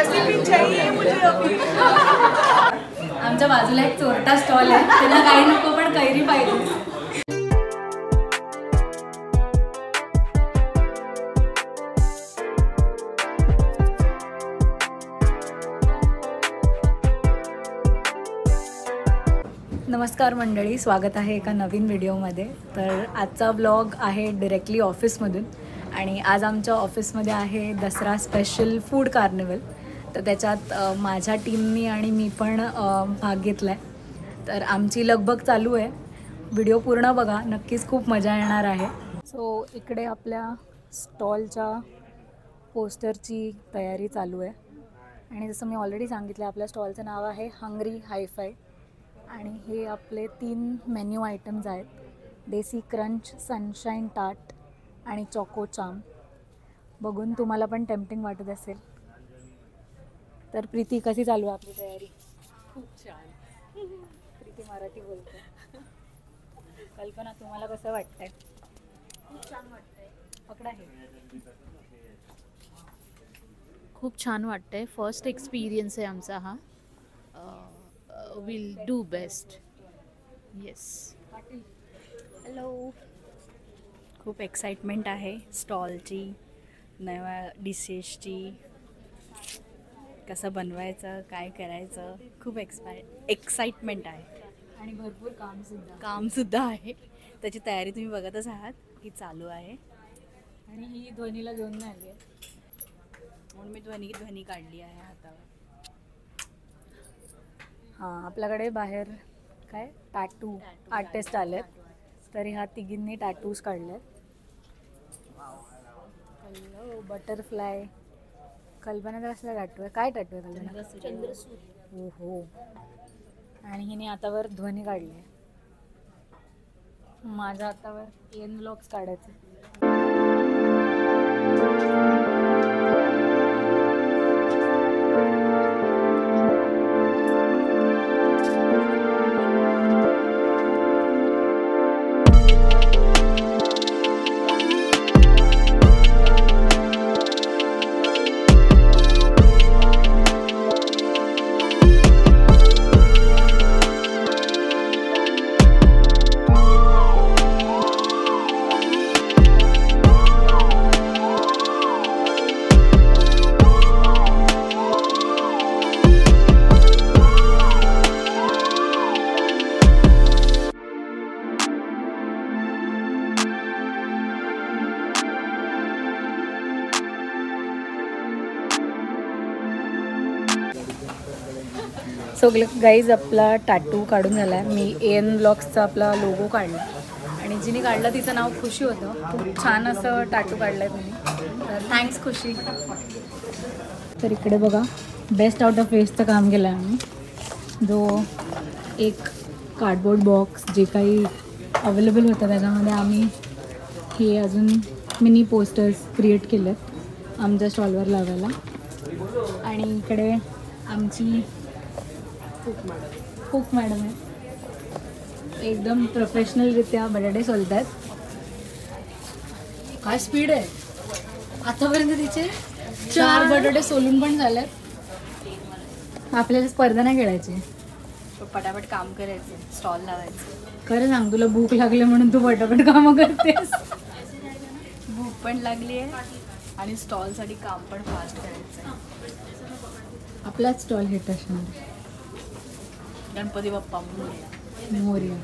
Recipe चाहिए मुझे अभी। आमच्या बाजूला एक चोरटा स्टॉल आहे, त्यांना काही नको पण कैरी पाहिजे. नमस्कार मंडळी, स्वागत आहे एका नवीन व्हिडिओमध्ये. तर आजचा ब्लॉग आहे डिरेक्टली ऑफिसमधून आणि आज आमच्या ऑफिसमध्ये आहे दसरा स्पेशल फूड कार्निवल. तर त्याच्यात माझ्या टीमनी आणि मी पण भाग घेतला आहे. तर आमची लगबग चालू आहे. व्हिडिओ पूर्ण बघा, नक्कीच खूप मजा येणार आहे. सो इकडे आपल्या स्टॉलच्या पोस्टरची तयारी चालू आहे आणि जसं मी ऑलरेडी सांगितलं, आपल्या स्टॉलचं नाव आहे हंग्री हायफाय आणि हे आपले 3 मेन्यू आयटम्स आहेत: देसी क्रंच, सनशाईन टार्ट आणि चॉको चाम. बघून तुम्हाला पण टेम्पटिंग वाटत असेल. तर प्रीती, कशी चालू आहे आपली तयारी? खूप छान. प्रीती मराठी बोलते. कल्पना, तुम्हाला कसं वाटतंय? खूप छान वाटतंय. पकडा हे. खूप छान वाटतंय. फर्स्ट एक्सपिरियन्स आहे आमचा हा. Will do best. Yes. Hello. खूप एक्साइटमेंट आहे स्टॉलची, नव्या डिशेसची, कसं बनवायचं, काय करायचं, खूप एक्साइटमेंट आहे आणि भरपूर कामसुद्धा आहे. त्याची तयारी तुम्ही बघतच आहात की चालू आहे. आणि ही ध्वनीला घेऊन नाही आली आहे म्हणून मी ध्वनी काढली आहे हातावर. हां, आपल्याकडे बाहेर काय टॅटू आर्टिस्ट आलेत, तरी ह्या तिघींनी टॅटूज काढले. हॅलो. बटरफ्लाय. कल्पना कसला टॅटू आहे? काय टॅटू आहे कल्पना? चंद्रसूर्य. हो. आणि हिने हातावर ध्वनी काढली आहे. माझ्या हातावर एन ब्लॉग्स काढायचे. सो गाईज, आपला टॅटू काढून झाला आहे. मी एन ब्लॉग्सचा आपला लोगो काढला आणि जिने काढलं तिचं नाव खुशी होतं. खूप छान असं टॅटू काढलं आहे तुम्ही, तर थँक्स खुशी. तर इकडे बघा, बेस्ट आउट ऑफ वेस्टचं काम केलं आहे आम्ही. जो एक कार्डबोर्ड बॉक्स जे काही अवेलेबल होतं त्याच्यामध्ये आम्ही हे अजून मिनी पोस्टर्स क्रिएट केलेत आमच्या स्टॉलवर लावायला. आणि इकडे आमची कुक मॅडम आहे, एकदम प्रोफेशनलरित्या बटाटे सोलत आहेत. काय स्पीड आहे! आतापर्यंत तिचे 4 बटाटे सोलून पण झालेत. आपल्याला स्पर्धा नाही खेळायची, पटापट काम करायचे, स्टॉल लावायचे. खरं सांग, तुला भूक लागली म्हणून तू पटापट कामं करतेस. भूक पण लागली आहे आणि स्टॉलसाठी काम पण फास्ट करायचं आहे. आपलाच स्टॉल हिट असणार. गणपती बाप्पा मोरया.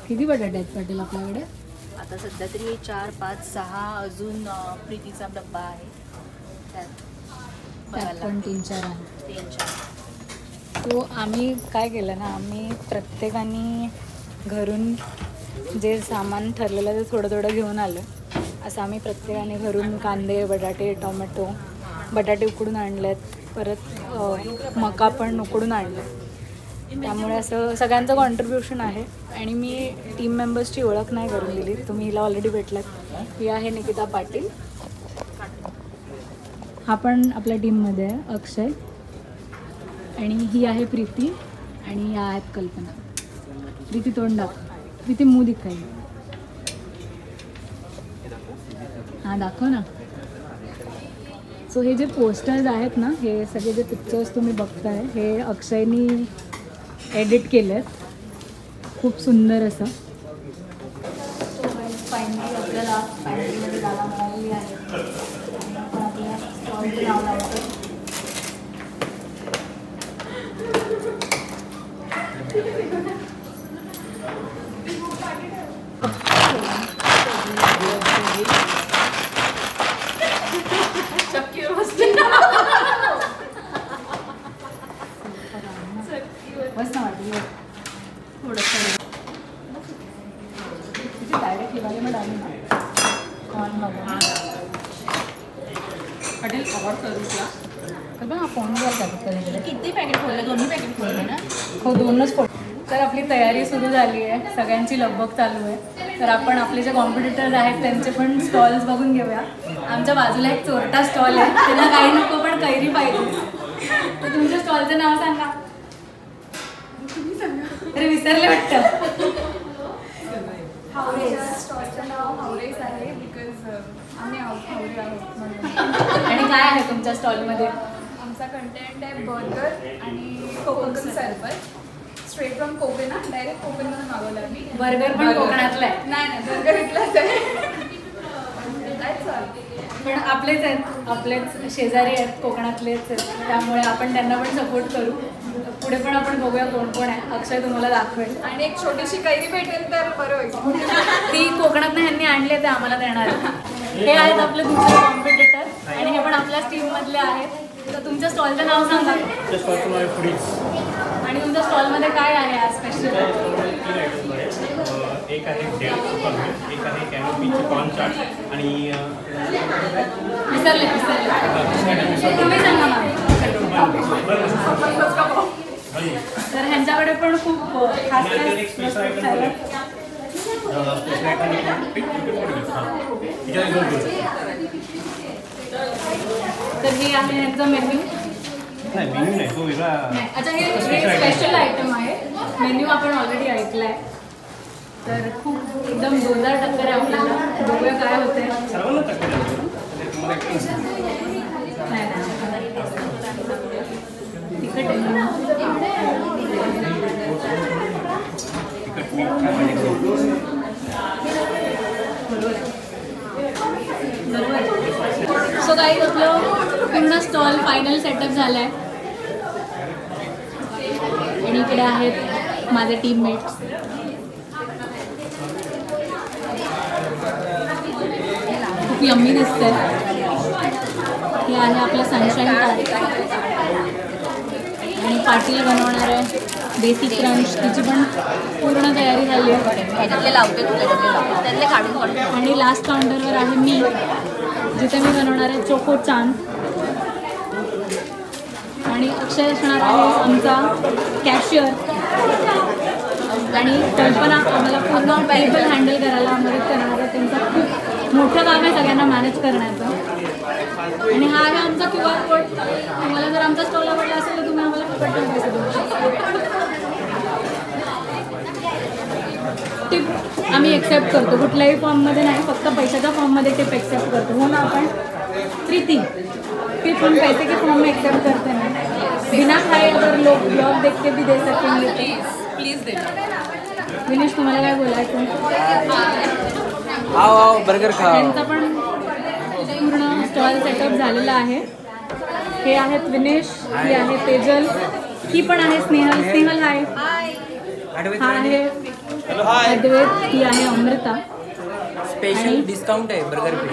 किती बटाटे आहेत पाटील आपल्याकडे? आता सध्या तरी 4, 5, 6 अजून प्रीतीचा डब्बा आहे, त्यात पण 3-4 आहे. 3-4. तो आम्ही काय केलं ना, आम्ही प्रत्येकाने घरून जे सामान ठरलेलं ते थोडं थोडं घेऊन आलं. असं आम्ही प्रत्येकाने घरून कांदे, बटाटे, टोमॅटो, बटाटे उकडून आणलेत, परत मका पण उकडून आणले. त्यामुळे असं सगळ्यांचं कॉन्ट्रीब्युशन आहे. आणि मी टीम मेंबर्सची ओळख नाही करून दिली, तुम्ही हिला ऑलरेडी भेटलात. ही आहे निकिता पाटील, हा पण आपल्या टीममध्ये आहे अक्षय, आणि ही आहे प्रीती, आणि या आहेत कल्पना. प्रीती तोंड दाखव. प्रीती मूद काही. हां दाखव ना. सो हे जे पोस्टर्स आहेत ना, हे सगळे जे पिक्चर्स तुम्ही बघताय हे अक्षयनी एडिट केले आहेत, खूप सुंदर असं. सो फायनली आपल्याला पॅन्ट्रीमध्ये जागा मिळालेली आहे आणि आपण आपल्या स्टॉलचं नाव लावतो. मस्त वाटली थोडंसं डायरेक्ट लिवाले मग आली ना ऑन बघा हॉटेल ऑर्डर करू का? तर पण हा फोनवर जातात कधी किती पॅकेट खोलले? दोन्ही पॅकेट खोलले ना? हो 2च फोटो. तर आपली तयारी सुरू झाली आहे, सगळ्यांची लगबग चालू आहे. तर आपण आपले जे कॉम्पिटिटर्स आहेत त्यांचे पण स्टॉल्स बघून घेऊया. आमच्या बाजूला एक चोरटा स्टॉल आहे, त्यांना काही नको पण कैरी पाहिजे. तर तुमच्या स्टॉलचं नाव सांगा. अरे विसरले वाटतं. स्टॉलचं नाव हावरेस आहे बिकॉज आम्ही हावरे आहोत म्हणून. आणि काय आहे तुमच्या स्टॉलमध्ये? आमचा कंटेंट आहे बर्गर आणि कोकण सरबत. स्ट्रेट फ्रॉम कोकण ना, डायरेक्ट कोकणमधून मागवलं आम्ही. बर्गर पण कोकणातला आहे? नाही बर्गर इथलाच आहे. पण आपलेच आहेत, आपलेच शेजारी आहेत, कोकणातलेच आहेत, त्यामुळे आपण त्यांना पण सपोर्ट करू. पुढे पण आपण बघूया कोण कोण आहे. अक्षय तुम्हाला दाखवेल. आणि एक छोटीशी कैरी भेटेल तर बरं होईल. ती कोकणातनं ह्यांनी आणली ते आम्हाला देणार. हे आहेत आपले दुसरे कॉम्पिटिटर आणि हे पण आपल्याच टीममधले आहेत. तर तुमच्या स्टॉलचं नाव सांगा. आणि तुमच्या स्टॉलमध्ये काय आहे आज स्पेशल? एक आहे डेट एक आहे कॅनोपीची कॉर्न चाट आणि विसरले तुम्ही सांगा मॅम. तर ह्यांच्याकडे पण खूप खास तर हे आहे ह्यांचं मेन्यू. नाही मेन्यू नाही, तो वेगळा. अच्छा हे स्पेशल आयटम आहे. मेन्यू आपण ऑलरेडी ऐकला आहे. तर खूप एकदम जोरदार टक्कर आहे आपल्याला. बघूया काय होते. सर्वांना टक्कर आहे. तिखट आहे. सो काही आपलं पूर्ण स्टॉल फायनल सेटअप झाला आहे आणि इकडे आहेत माझे टीममेट्स. खूप यम्मी दिसतंय. हे आहे आपलं सनशाईन आणि पाटील बनवणार आहे बेसिक क्रंच. तिची पण पूर्ण तयारी झाली आहे. त्यातले लावते त्यातले काढून. आणि लास्ट काउंटरवर आहे मी, जिथे मी बनवणार आहे चोको चान. आणि अक्षय असणार आहे आमचा कॅशियर. आणि कल्पना आम्हाला पूर्ण टेबल हँडल करायला मदत करणार आहे. त्यांचं खूप मोठं काम आहे सगळ्यांना मॅनेज करण्याचं. आणि हा आहे आमचा QR कोड. तुम्हाला जर आमचा स्टॉल आवडला असेल तर तुम्ही आम्हाला पटकन पैसे देऊ शकता. टिप आम्ही एक्सेप्ट करतो, कुठल्याही फॉर्ममध्ये नाही, फक्त पैशाच्या फॉर्ममध्ये टिप एक्सेप्ट करतो. हो ना आपण प्रीति टिप हम पैसे के फॉर्म में एक्सेप्ट करते हैं. बिना खाए अगर लोग ब्लॉग देख के भी दे सकेंगे. प्लीज दे. विनेश तुम्हाला काय बोलायचं? आओ बर्गर खा. त्यांचा पण पूर्ण स्टॉल सेटअप झालेला आहे. हे आहेत विनेश, ही आहे तेजल, ही पण आहे स्नेहल. स्नेहल हाय. हा आहे अद्वैत, ही आहे अमृता. स्पेशल डिस्काउंट आहे बर्गर पे.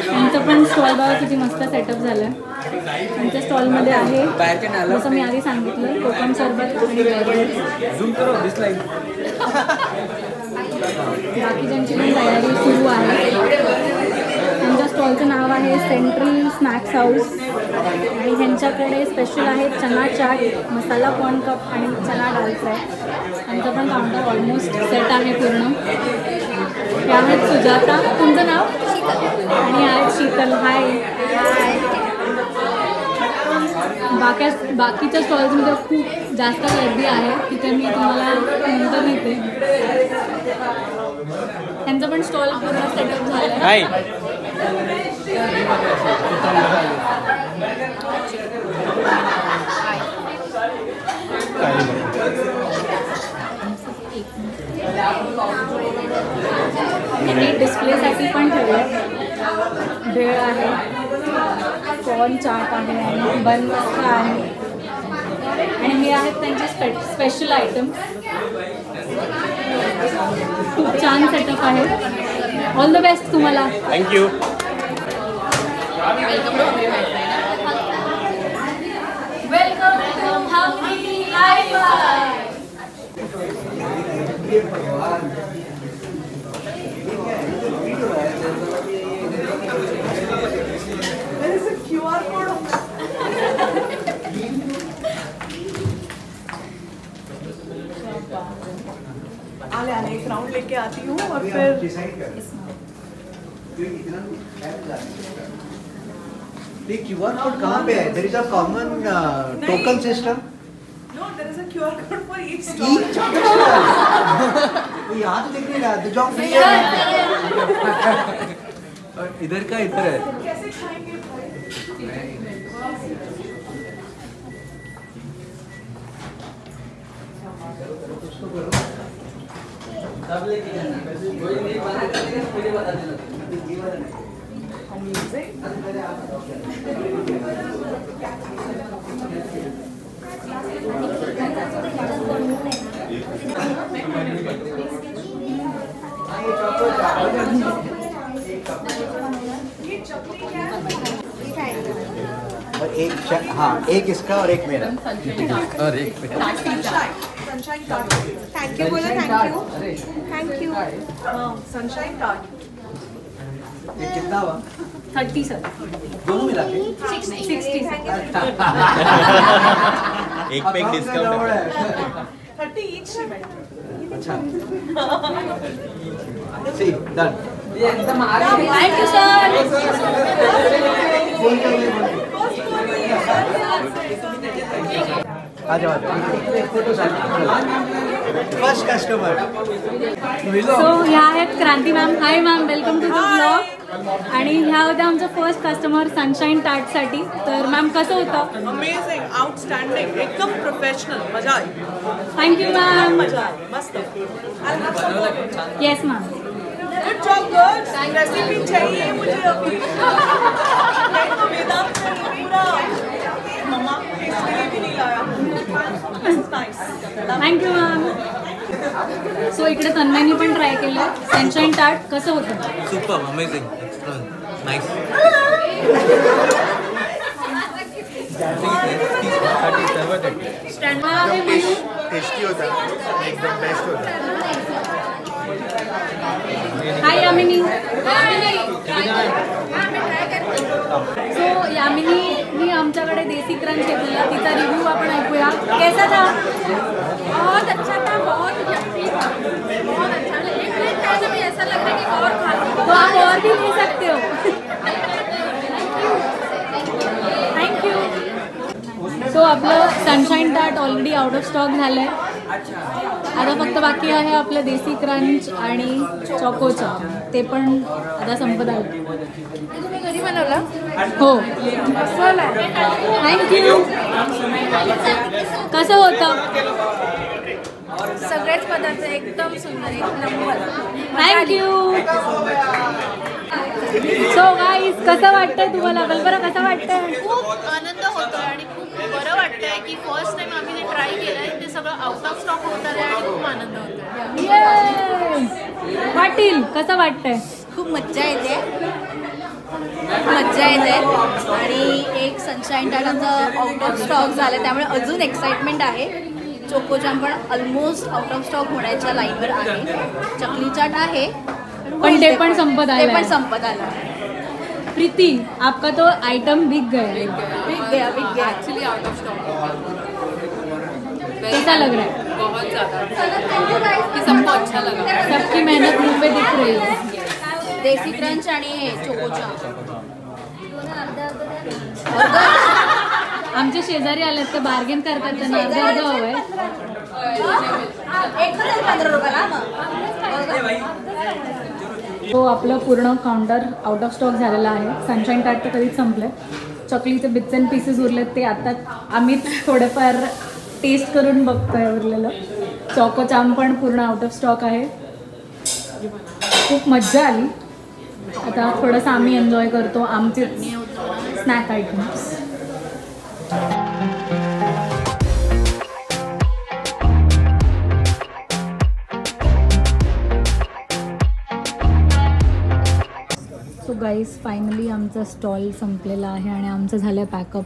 त्यांचं पण स्टॉल बघा किती मस्त सेटअप झालं. त्यांच्या स्टॉलमध्ये आहे जसं मी आधी सांगितलं कोकम सरबत आणि बर्गर. झूम करो दिसलाय. बाकीच्यांची पण तयारी सुरू आहे. त्यांच्या स्टॉलचं नाव आहे सेंट्रल स्नॅक्स हाऊस. आणि ह्यांच्याकडे स्पेशल आहे चना चाट, मसाला कॉर्न कप आणि चना दाल फ्राय. त्यांचं पण काउंटर ऑलमोस्ट सेट आहे पूर्ण. हे आहेत सुजाता, तुमचं नाव? आणि आहेत शीतल. हाय. बाकीच्या स्टॉल्समध्ये खूप जास्त गर्दी आहे, तिथे मी तुम्हाला नंतर नेते. त्यांचं पण स्टॉल पूर्ण सेटअप झालं आहे. डिस्प्लेसाठी पण ठेवलं. भेळ आहे, कॉर्न चाट आहे आणि बन आहे आणि हे आहेत त्यांचे स्पेशल आयटम. खूप छान सेटअप आहे. ऑल द बेस्ट तुम्हाला. Thank you. Welcome to Hampi hi fi. आले एक राउंड लेके आती हूँ और फिर ये QR कोड कहाँ पे है? There is a common token system. no, there is a QR code for each Each stall. वो यहाँ तो दिख नहीं रहा. The job free है. इधर का इधर है. कैसे खाएंगे भाई? सब लेके जाना. कोई नहीं बना देगा मुझे बता देना. और एक हाँ एक इसका और एक मेरा और एक सनशाइन कार्ड. थैंक यू बोलो. Thank you. हाँ सनशाइन कार्ड. ये कितना हुआ? 30 सर. दोनों मिला के 60 एक पे एक डिस्काउंट है. 30 each. अच्छा see done. Thank you sir. आ जाओ फर्स्ट कस्टमर. सो ह्या आहेत Kranti ma'am. Hi ma'am, welcome to the blog. आणि ह्या होत्या आमच्या फर्स्ट कस्टमर सनशाईन टार्टसाठी. तर मॅम कसं होतं? अमेजिंग, आउटस्टँडिंग, एकदम प्रोफेशनल. मजा आई. Thank you ma'am. मजा आई. मस्त. I'll have some more. Yes ma'am. Good job girls. Recipe चाहिए मुझे अभी. नहीं तो वेदांत ने पूरा मम्मा इसके लिए भी नहीं लाया. Nice. Thank you ma'am. सो इकडे तन्मयनी पण ट्राय केलं सनशाईन टार्ट. कसं होतं? Super amazing nice. टेस्टी होता, एकदम बेस्ट होता. हाय यामिनी. सो यामिनीनी आमच्याकडे देसी क्रंच घेतलेला. तिचा रिव्ह्यू आपण ऐकूया. कैसा था? बहुत अच्छा था, बहुत यम्मी था, बहुत अच्छा. एक प्लेट खाने में ऐसा लग रहा है कि और खा लो. तो आप और भी ले सकते हो. थँक्यू. सो आपलं sunshine tart already out of stock झालं आहे. आता फक्त बाकी आहे आपलं देसी क्रंच आणि चॉकोचा. ते पण आता संपत आलं. तुम्ही घरी बनवला? हो. मसाला आहे. थँक्यू. कसं होतं? सगळेच पदार्थ एकदम सुंदर, एक नंबर. थँक्यू. सो गाईज, कसं वाटतंय तुम्हाला? कल्पना कसं वाटतंय? खूप आनंद होतो आणि खूप बरं वाटतंय की फर्स्ट टाइम आम्ही जे ट्राय केलंय ते सगळं आउट ऑफ स्टॉक होत आहे आणि खूप आनंद होतोय. ये पाटील, कसं वाटतंय? खूप मज्जा येते. आणि एक सनशाईन टार्ट आमचं आउट ऑफ स्टॉक झालं, त्यामुळे अजून एक्साइटमेंट आहे. चोकोजाम पण ऑलमोस्ट आउट ऑफ स्टॉक होण्याच्या लाईनवर आहे. चकली चाट आहे पण ते पण संपत आलं. ते पण संपत आलं. प्रीति, आपका तो आइटम बिक गया. बिक गया. Actually out of stock. कैसा लग रहा है? बहुत ज़्यादा कि सबको अच्छा लगा. सबकी मेहनत मुंह पे दिख रही है. देसी क्रंच आणि चोकोजाम. आमचे शेजारी आलेत, ते बार्गेन करतात. त्यांना अर्ध अर्ध हवंय. एक 15 रुपयाला. तो आपलं पूर्ण काउंटर आउट ऑफ स्टॉक झालेला आहे. सनशाईन टार्ट तर कधीच संपलं. चॉकलीचे बिट्स अँड पीसेस उरलेत ते आता आम्हीच थोडेफार टेस्ट करून बघतोय उरलेलं. चॉको चाम पण पूर्ण आउट ऑफ स्टॉक आहे. खूप मज्जा आली. आता थोडंसं आम्ही एन्जॉय करतो आमचे snack items. So guys finally आमचा स्टॉल संपलेला आहे आणि आमचं झालं आहे पॅकअप.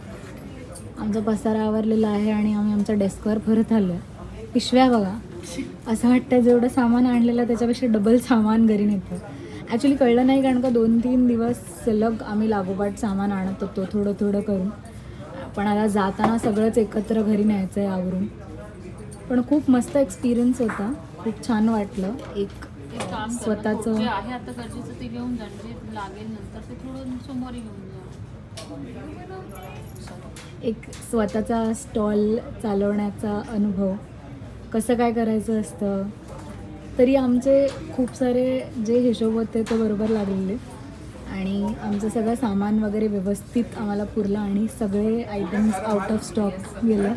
आमचा पसारा आवरलेला आहे आणि आम्ही आमच्या डेस्कवर परत आलो आहे. पिशव्या बघा, असं वाटतं जेवढं सामान आणलेलं त्याच्यापेक्षा डबल सामान घरी नेतं. ॲक्च्युली कळलं नाही कारण का 2-3 दिवस सलग आम्ही लागोपाठ सामान आणत होतो थोडं थोडं करून. पण आता जाताना सगळंच एकत्र घरी न्यायचं आहे आवरून. पण खूप मस्त एक्सपिरियन्स होता. खूप छान वाटलं. एक स्वतःचं जे आहे आता गरजेचं ते घेऊन जा, जे लागेल नंतर ते थोडं समोर घेऊन जा. एक स्वतःचा स्टॉल चालवण्याचा अनुभव, कसं काय करायचं असतं. तरी आमचे खूप सारे जे हिशोब होते ते बरोबर लागलेले आणि आमचं सगळं सामान वगैरे व्यवस्थित आम्हाला पुरलं आणि सगळे आयटम्स आउट ऑफ स्टॉक गेले.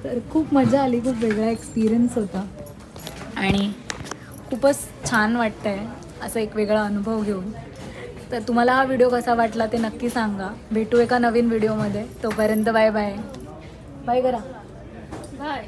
तर खूप मजा आली. खूप वेगळा एक्सपिरियन्स होता आणि खूपच छान वाटतं आहे असं एक वेगळा अनुभव घेऊन. तर तुम्हाला हा व्हिडिओ कसा वाटला ते नक्की सांगा. भेटू एका नवीन व्हिडिओमध्ये. तोपर्यंत बाय बाय. बाय करा. बाय.